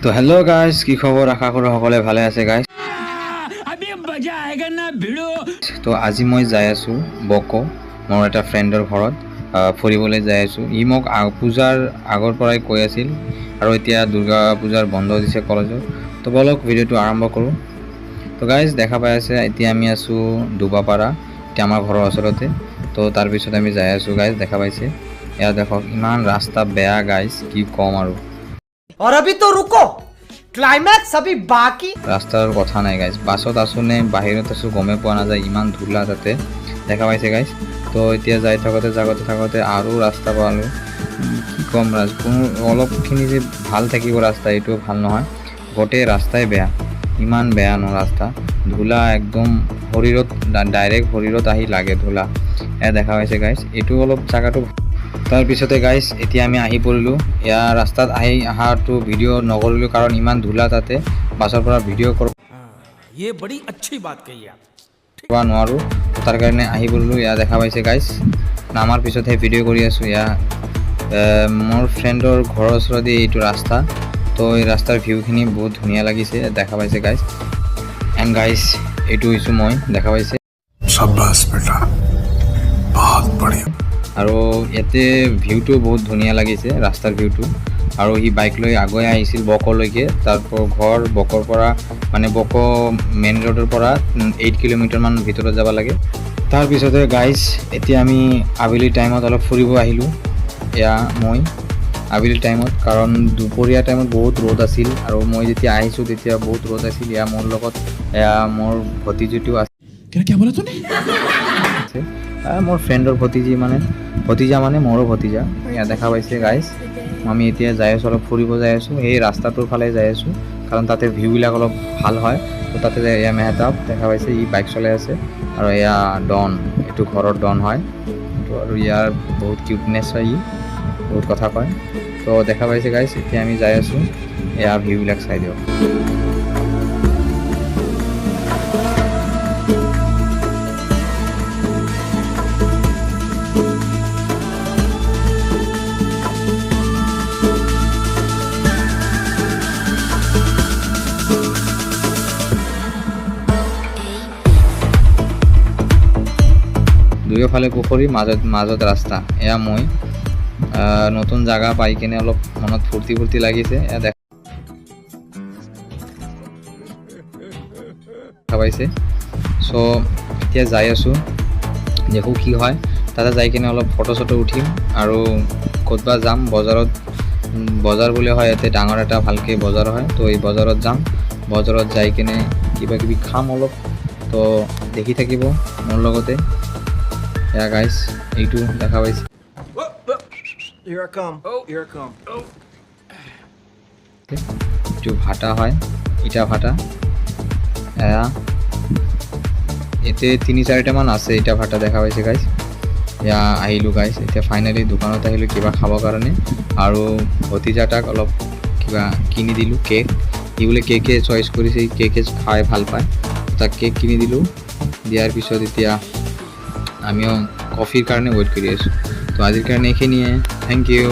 তো hello' guys, কি খবৰ? আশা কৰোঁ সকলোৱে ভালে আছে গাইজ। তো আজি মই যাই আছোঁ বকো, মোৰ এটা ফ্ৰেণ্ডৰ ঘৰত ফুৰিবলৈ যাই আছোঁ। ই মোক পূজাৰ আগৰ পৰাই কৈ আছিল আৰু এতিয়া দুৰ্গা পূজাৰ বন্ধ দিছে কলেজত। তো বলক ভিডিঅ'টো আৰম্ভ কৰোঁ। তো গাইজ দেখা পাই আছে, এতিয়া আমি আছোঁ দুবাপাৰা, এতিয়া আমাৰ ঘৰৰ ওচৰতে। তো তাৰপিছত আমি যাই আছোঁ গাইজ, দেখা পাইছে। এয়া দেখক, ইমান ৰাস্তা বেয়া গাইজ, কি ক'ম আৰু। और अभी तो रुको, क्लाइमैक्स अभी बाकी। ৰাস্তাৰ কথা নাই গাইজ, বাছত আছোঁ নে বাহিৰত আছোঁ গমেই পোৱা নাযায়, ইমান ধূলা তাতে, দেখা পাইছে গাইজ। তো এতিয়া যাই থাকোঁতে আৰু ৰাস্তা পালোঁ। কি ক'ম ৰাজ, কোনো অলপখিনি যে ভাল থাকিব ৰাস্তা, এইটোও ভাল নহয়, গোটেই ৰাস্তাই বেয়া, ইমান বেয়া ন ৰাস্তা, ধূলা একদম শৰীৰত, ডাইৰেক্ট শৰীৰত আহি লাগে ধূলা। এয়া দেখা পাইছে গাইজ, এইটো অলপ জাগাটো। তাৰপিছতে গাইজ এতিয়া আমি আহি পৰিলোঁ। ইয়াৰ ৰাস্তাত অহাটো ভিডিঅ' নকৰিলোঁ কাৰণ ইমান ধূলা তাতে, বাছৰ পৰা ভিডিঅ' কৰিব নোৱাৰোঁ, তাৰ কাৰণে আহি পৰিলোঁ। এয়া দেখা পাইছে গাইজ, নামাৰ পিছতহে ভিডিঅ' কৰি আছোঁ। এয়া মোৰ ফ্ৰেণ্ডৰ ঘৰৰ ওচৰতে এইটো ৰাস্তা। তো এই ৰাস্তাৰ ভিউখিনি বহুত ধুনীয়া লাগিছে, দেখা পাইছে গাইজ। এণ্ড গাইজ এইটো হৈছোঁ মই, দেখা পাইছে। আৰু ইয়াতে ভিউটো বহুত ধুনীয়া লাগিছে, ৰাস্তাৰ ভিউটো। আৰু সি বাইক লৈ আগুৱাই আহিছিল বকলৈকে, তাৰপৰা ঘৰ বকৰ পৰা, মানে বক মেইন ৰোডৰ পৰা 8 কিলোমিটাৰমান ভিতৰত যাব লাগে। তাৰপিছতে গাইজ এতিয়া আমি আবেলি টাইমত অলপ ফুৰিব আহিলোঁ। এয়া মই আবেলি টাইমত, কাৰণ দুপৰীয়া টাইমত বহুত ৰ'দ আছিল, আৰু মই যেতিয়া আহিছোঁ তেতিয়া বহুত ৰ'দ আছিল। এয়া মোৰ লগত এয়া মোৰ ভতিজিটো আছে, মোৰ ফ্ৰেণ্ডৰ ভতিজা মানে মোৰো ভতিজা। এয়া দেখা পাইছে গাইজ, আমি এতিয়া যাই আছোঁ, অলপ ফুৰিব যাই আছোঁ, সেই ৰাস্তাটোৰ ফালে যাই আছোঁ, কাৰণ তাতে ভিউবিলাক অলপ ভাল হয়। তো তাতে এয়া মেহতাব দেখা পাইছে, ই বাইক চলাই আছে, আৰু এয়া ডন, এইটো ঘৰৰ ডন হয়। তো আৰু ইয়াৰ বহুত কিউটনেছ হয়, ই বহুত কথা কয়। তো দেখা পাইছে গাইজ, এতিয়া আমি যাই আছোঁ, এয়া ভিউবিলাক চাই দিয়ক। দুয়োফালে পুখুৰী, মাজত ৰাস্তা। এয়া মই নতুন জাগা পাই কিনে অলপ মনত ফূৰ্তি লাগিছে। এয়া দেখা পাইছে। চ' এতিয়া যাই আছোঁ, দেখোঁ কি হয়। তাতে যাই কিনে অলপ ফটো চটো উঠিম, আৰু ক'তবা যাম বজাৰত। বজাৰ বুলি হয় ইয়াতে, ডাঙৰ এটা ভালকৈ বজাৰ হয়। তো এই বজাৰত যাম, বজাৰত যাই কিনে কিবা কিবি খাম অলপ। তো দেখি থাকিব মোৰ লগতে। এয়া গাইজ এইটো দেখা পাইছে, এইটো ভাটা হয়, ইটা ভাটা। এয়া ইয়াতে 3-4টামান আছে ইটা ভাটা, দেখা পাইছে গাইজ। এয়া আহিলোঁ গাইজ, এতিয়া ফাইনেলি দোকানত আহিলোঁ কিবা খাবৰ কাৰণে, আৰু ভতিজাটাক অলপ কিবা কিনি দিলোঁ, কেক। সি বোলে কেকে চইচ কৰিছে, কেকে খাই ভাল পায়, তাক কেক কিনি দিলোঁ। দিয়াৰ পিছত এতিয়া আমিও কফিৰ কাৰণে ৱেইট কৰি আছোঁ। তো আজিৰ কাৰণে এইখিনিয়ে, থেংক ইউ।